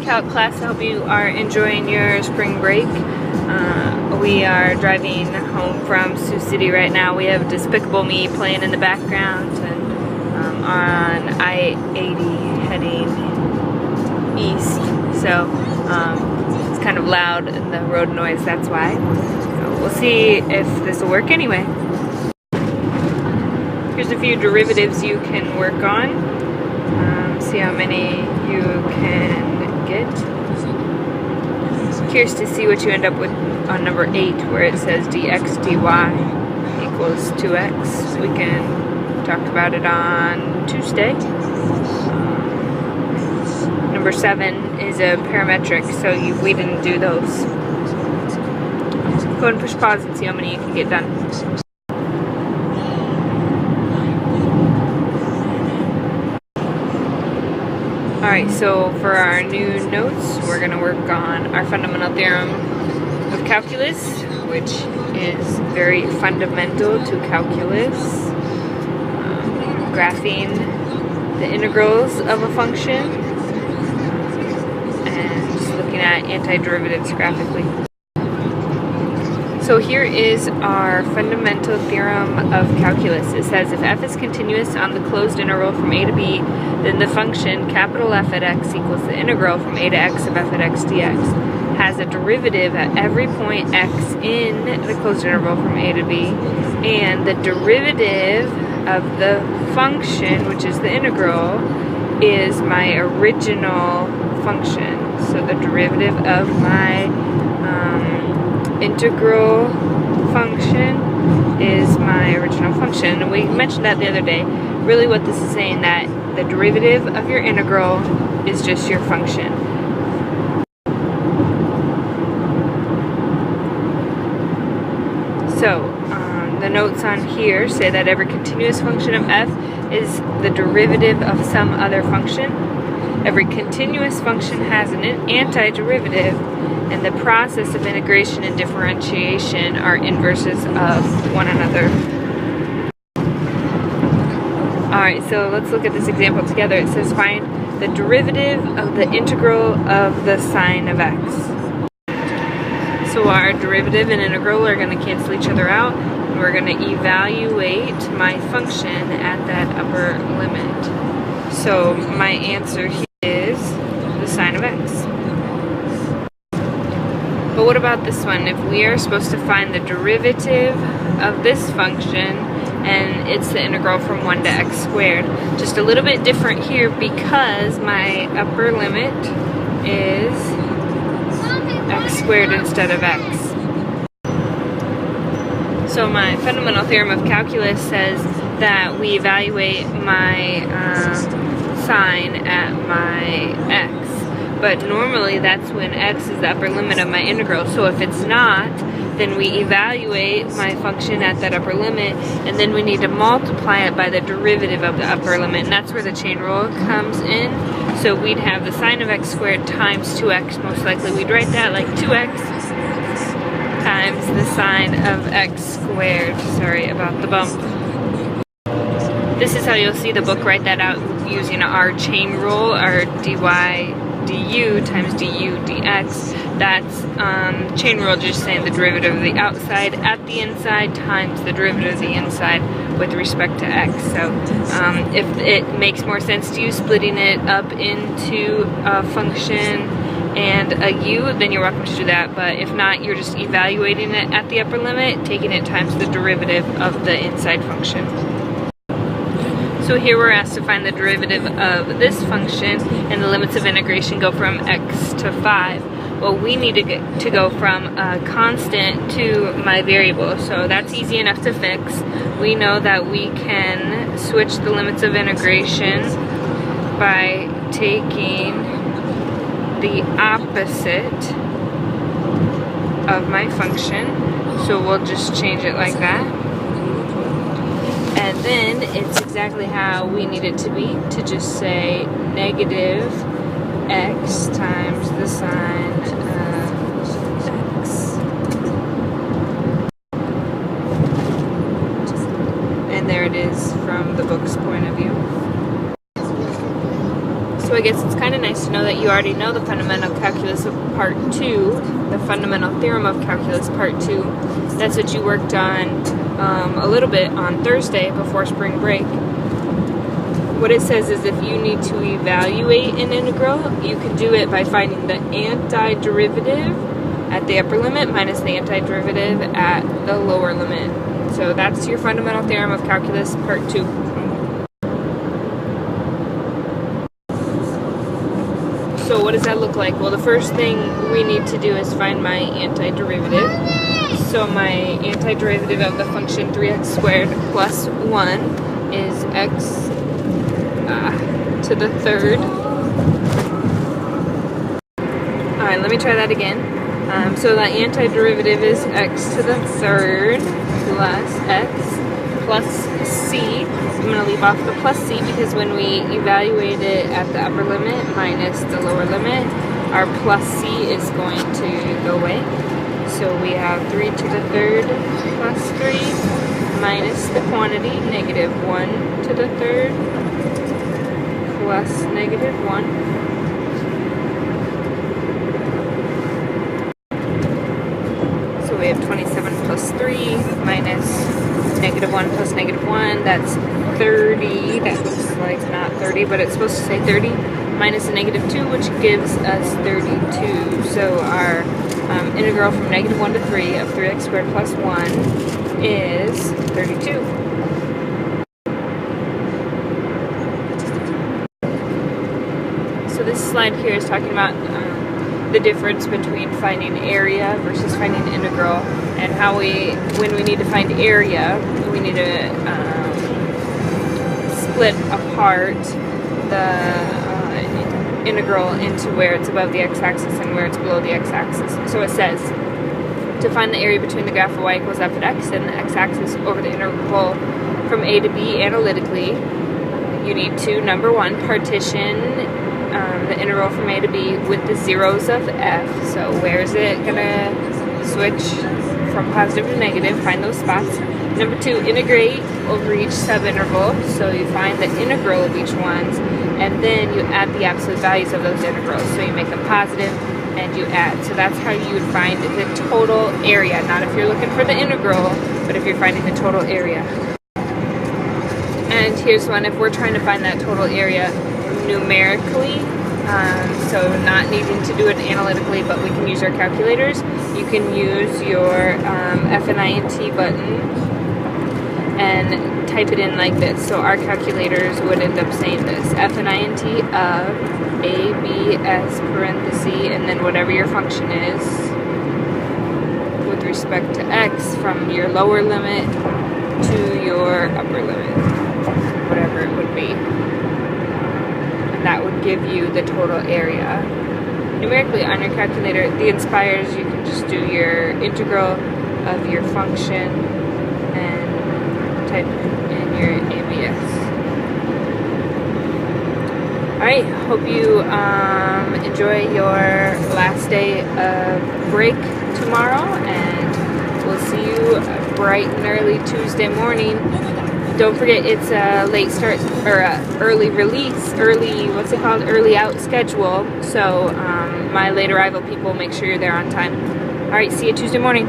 Calc class. I hope you are enjoying your spring break. We are driving home from Sioux City right now. We have Despicable Me playing in the background, and on I-80 heading east. So it's kind of loud in the road noise, that's why. So we'll see if this will work anyway. Here's a few derivatives you can work on. See how many you can get. Curious to see what you end up with on number 8, where it says dx dy equals 2x. We can talk about it on Tuesday. Number 7 is a parametric, so we didn't do those. Go ahead and push pause and see how many you can get done. Alright, so for our new notes, we're going to work on our fundamental theorem of calculus, which is very fundamental to calculus. Graphing the integrals of a function, and just looking at antiderivatives graphically. So here is our fundamental theorem of calculus. It says if f is continuous on the closed interval from a to b, then the function capital F at x equals the integral from a to x of f at x dx has a derivative at every point x in the closed interval from a to b, and the derivative of the function, which is the integral, is my original function. So the derivative of my integral function is my original function. And we mentioned that the other day. Really what this is saying, that the derivative of your integral is just your function. So the notes on here say that every continuous function of f is the derivative of some other function. Every continuous function has an antiderivative, and the process of integration and differentiation are inverses of one another. Alright, so let's look at this example together. It says find the derivative of the integral of the sine of x. So our derivative and integral are going to cancel each other out, and we're going to evaluate my function at that upper limit. So my answer here is the sine of x. But what about this one? If we are supposed to find the derivative of this function, and it's the integral from 1 to x squared. Just a little bit different here because my upper limit is x squared instead of x. So my fundamental theorem of calculus says that we evaluate my sine at my x. But normally that's when x is the upper limit of my integral. So if it's not, then we evaluate my function at that upper limit, and then we need to multiply it by the derivative of the upper limit, and that's where the chain rule comes in. So we'd have the sine of x squared times 2x. Most likely we'd write that like 2x times the sine of x squared. Sorry about the bump. This is how you'll see the book write that out using our chain rule, our dy du times du dx. That's chain rule, just saying the derivative of the outside at the inside times the derivative of the inside with respect to x. So if it makes more sense to you splitting it up into a function and a u, then you're welcome to do that. But if not, you're just evaluating it at the upper limit, taking it times the derivative of the inside function. So here we're asked to find the derivative of this function, and the limits of integration go from x to 5. Well, we need to go from a constant to my variable, so that's easy enough to fix. We know that we can switch the limits of integration by taking the opposite of my function. So we'll just change it like that. And then it's exactly how we need it to be, to just say negative x times the sine of x. And there it is from the book's point of view. So guess it's kind of nice to know that you already know the fundamental calculus of part 2, the fundamental theorem of calculus part 2. That's what you worked on a little bit on Thursday before spring break. What it says is if you need to evaluate an integral, you can do it by finding the antiderivative at the upper limit minus the antiderivative at the lower limit. So that's your fundamental theorem of calculus part 2. So what does that look like? Well, the first thing we need to do is find my antiderivative. So my antiderivative of the function 3x squared plus 1 is x to the third. Alright, let me try that again. So the antiderivative is x to the third plus x plus c. I'm going to leave off the plus c because when we evaluate it at the upper limit minus the lower limit, our plus c is going to go away. So we have 3 to the third plus 3 minus the quantity, negative 1 to the third plus negative 1. So we have 27 plus 3 minus negative 1 plus negative 1. That's 30. That looks like not 30, but it's supposed to say 30. Minus a negative 2, which gives us 32. So our integral from negative 1 to 3 of 3x squared plus 1 is 32. So this slide here is talking about the difference between finding area versus finding integral, and how when we need to find area, we need to split apart the integral into where it's above the x-axis and where it's below the x-axis. So it says, to find the area between the graph of y equals f at x and the x-axis over the interval from a to b analytically, you need to, number 1, partition the integral from a to b with the zeros of f. So where is it going to switch from positive to negative? Find those spots. Number 2, integrate over each subinterval. So you find the integral of each one, and then you add the absolute values of those integrals. So you make them positive and you add. So that's how you would find the total area. Not if you're looking for the integral, but if you're finding the total area. And here's one if we're trying to find that total area numerically, so not needing to do it analytically, but we can use our calculators. You can use your F and INT button and type it in like this. So our calculators would end up saying this: F and INT of A, B, S, parenthesis, and then whatever your function is with respect to x from your lower limit to your upper limit, whatever it would be. That would give you the total area. Numerically on your calculator, the inspires, you can just do your integral of your function and type in your ABS. Alright, hope you enjoy your last day of break tomorrow, and we'll see you bright and early Tuesday morning. Don't forget, it's a late start, or early release, early out schedule. So my late arrival people, make sure you're there on time. Alright, see you Tuesday morning.